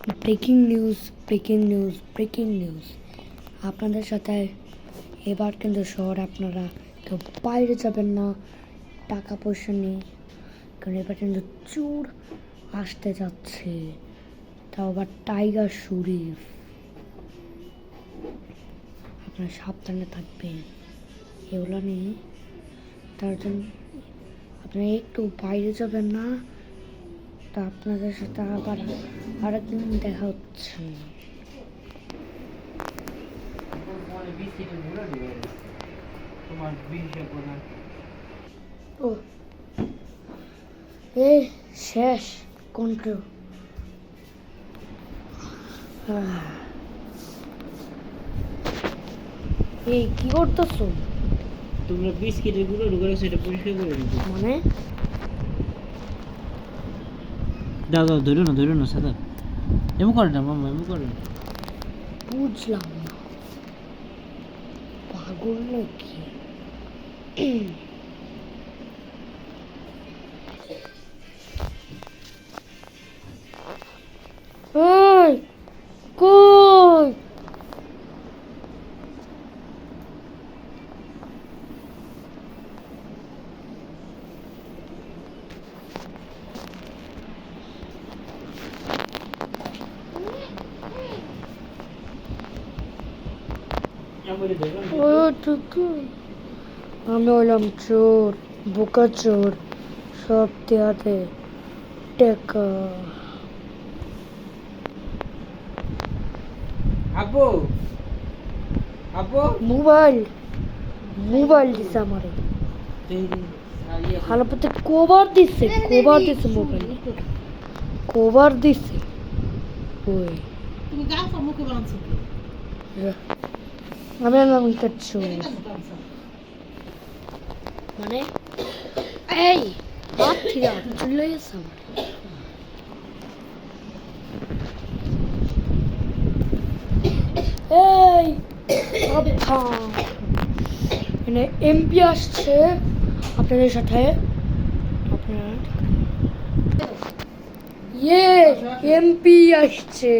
Breaking news, breaking news, breaking news. আপনাদের সাথে এবার কিন্তু শহরে আপনারা কেউ বাইরে যাবেন না, টাকা পয়সা নেই, কারণ এবার কিন্তু চোর আসতে যাচ্ছে, তাও আবার টাইগার শরীফ। আপনারা সাবধানে থাকবেন এগুলো নিয়ে। তার জন্য আপনারা একটু বাইরে যাবেন না। তা আপনাদের সাথে আবার আরেকদিন দেখা হচ্ছে। ও এই শেষ কন্ট্রো। এই কি করতেছো? তোমরা বিস্কিটের গুলো ঢুকে রাখছো, এটা পরিষ্কার করে দিতে। মানে দাও দাও, ধরো না সাদা। এমন করে না মামা, এমন করে না। বুঝলাম না, পাগল নাকি? ওই কই? আমি হলাম চোর, বোকা চোর, সব দেয়াতে টেকা। আপু আপু মোবাইল মোবাইল দিছে আমারে, হালাপতে কভার দিছে মোবাইল কভার দিছে। ওই তুমি গাছ মুখে বানাচ্ছো কি? আমি নাম কাটছো মানে এই বাদ ঠিক আছে, চলে গেছে আমার। এই সাবধান, মানে এমপি আসছে আপনাদের সাথে। আপনার ইয়ে এমপি আসছে।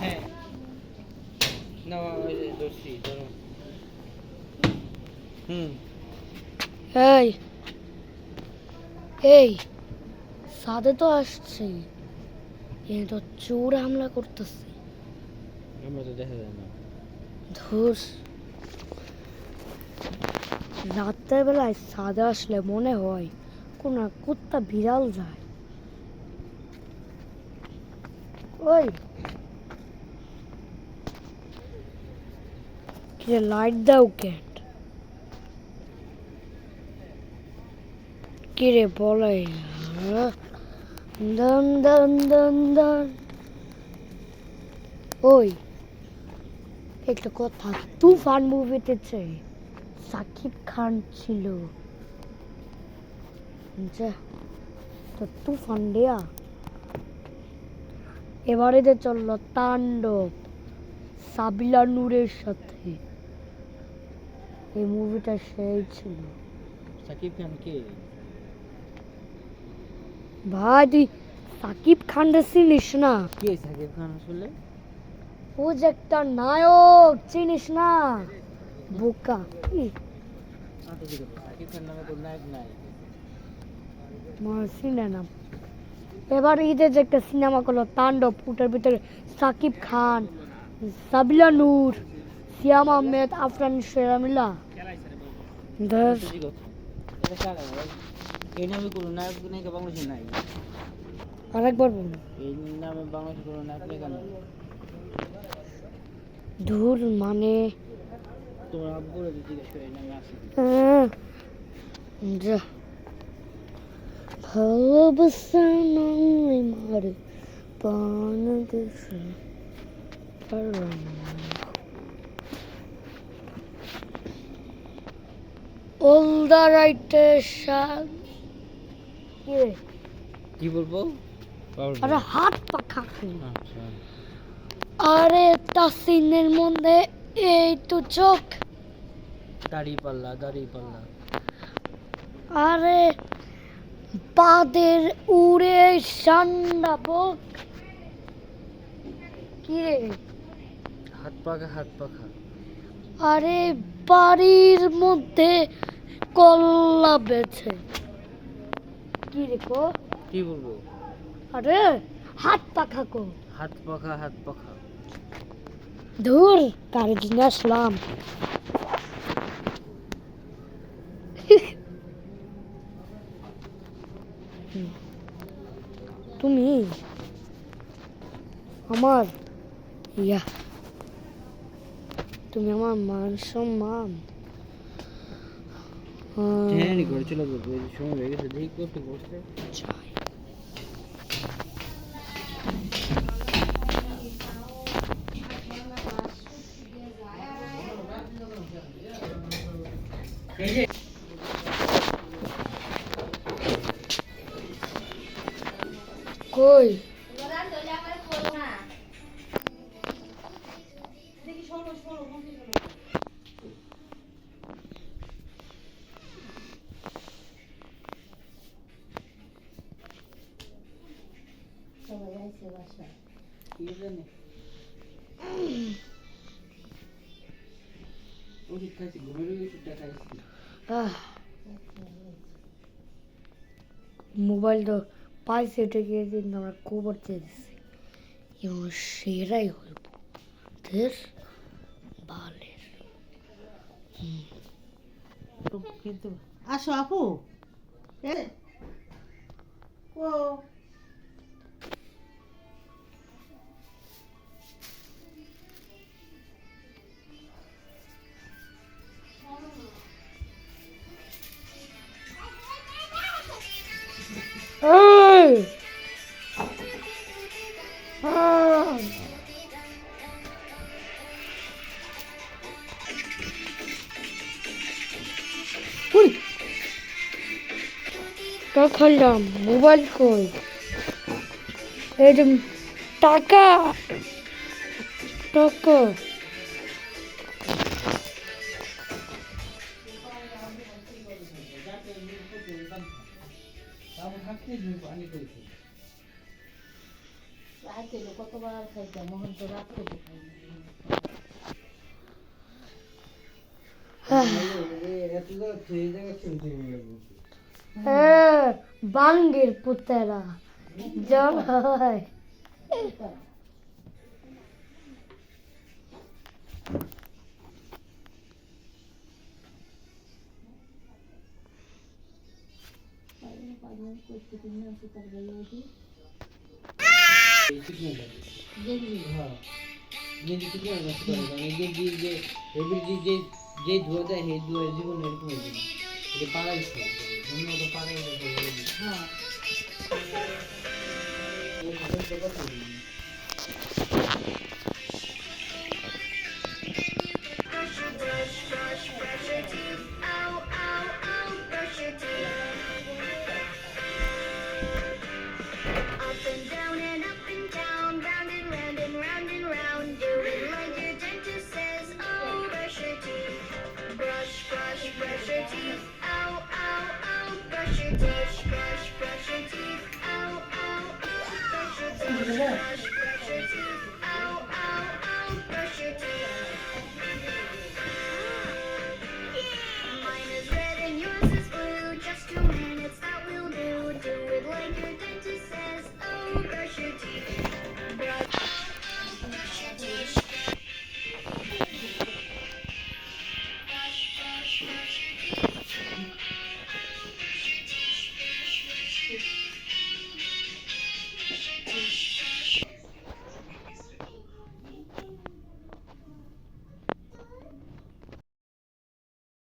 হ্যাঁ না, ওই যে দর্শি ধরো। এই এই সাদে তো আসছে, এ তো চোর হামলা করতেছে। আমরা তো দেখা যায় না। ধুস, রাতের বেলায় সাদে আসলে মনে হয় কোন কুত্তা বিড়াল যায়। ওই কিরে লাইট দাও কেন? কিরে বলে দন দন দন দন। ওই একটা কথা, তুফান মুভিতে সাকিব খান ছিল, যে তো তুফান দেয়া এবারে যে চললো তাণ্ডব সাবিলা নূরের সাথে। এই মুভিটা সেই ছিল। সাকিব খান কে? ভাই তুই সাকিব খান চিনিস না? কে সাকিব খান আসলে? ও যে একটা নায়ক, চিনিস না? বোকা কি সাকিব খান নামে তো নায়ক নাই। সিনেমা এবার ঈদে যে একটা সিনেমা করলো তাণ্ডব, ওটার ভিতরে সাকিব খান, সাবিলা নূর, সিয়াম আহমেদ, আফরান শেরামিলা। এই নামে কোনো নায়ক নায়িকা বাংলাদেশে নাই। আরেকবার বলুন। এই নামে বাংলাদেশে কোনো নায়ক নায়িকা নাই। ধুর মানে তোমার আব্বুরে জিজ্ঞেস করে এই নামে আছে কি? যা ভালোবাসা নয় মারে প্রাণ দেশে all the right কি বলবো? আরে হাত পাখা। আচ্ছা আরে তাসিনের মধ্যে এই তো চোখ, দাড়ি পাল্লা। আরে পাদের উড়ে সান্ডা বক কি রে? হাত পাখা হাত পাখা। আরে বাড়ির মধ্যে কল্লা বেছে কি রে কো? কি বলবো? আরে হাত পাখা কো। হাত পাখা হাত পাখা। ধুর কার দিন আসলাম। তুমি আমার ইয়া তুমি আমার মান সম্মান ট্রেনে করে চলে যাবো, এই সময় হয়ে গেছে, দেখি করতে করতে। চাই। কই কি জানি ওষুধ খাইছি, ঘুমের ওষুধটা খাইছি। মোবাইল তো পাইছে থেকে দিন আমরা কবর চেয়ে দিচ্ছি এবং সেরাই হইব ধের বালের। কিন্তু আসো আপু ও এই! আহ! উই! খাইলাম মোবাইল কই? এই যে টাকা টাকা কতবার খাইছে মোহন তো রাত্রে খাইনি। বাঙ্গের পুতেরা জল হয়। যে ধোয়া যায় সেই ধোয়া জীবন এরকম হয়ে যাবে, এটা পাড়াইছে উন্নত পাড়াই হ্যাঁ Brush, brush your teeth. Ow, ow, ow. Brush your teeth.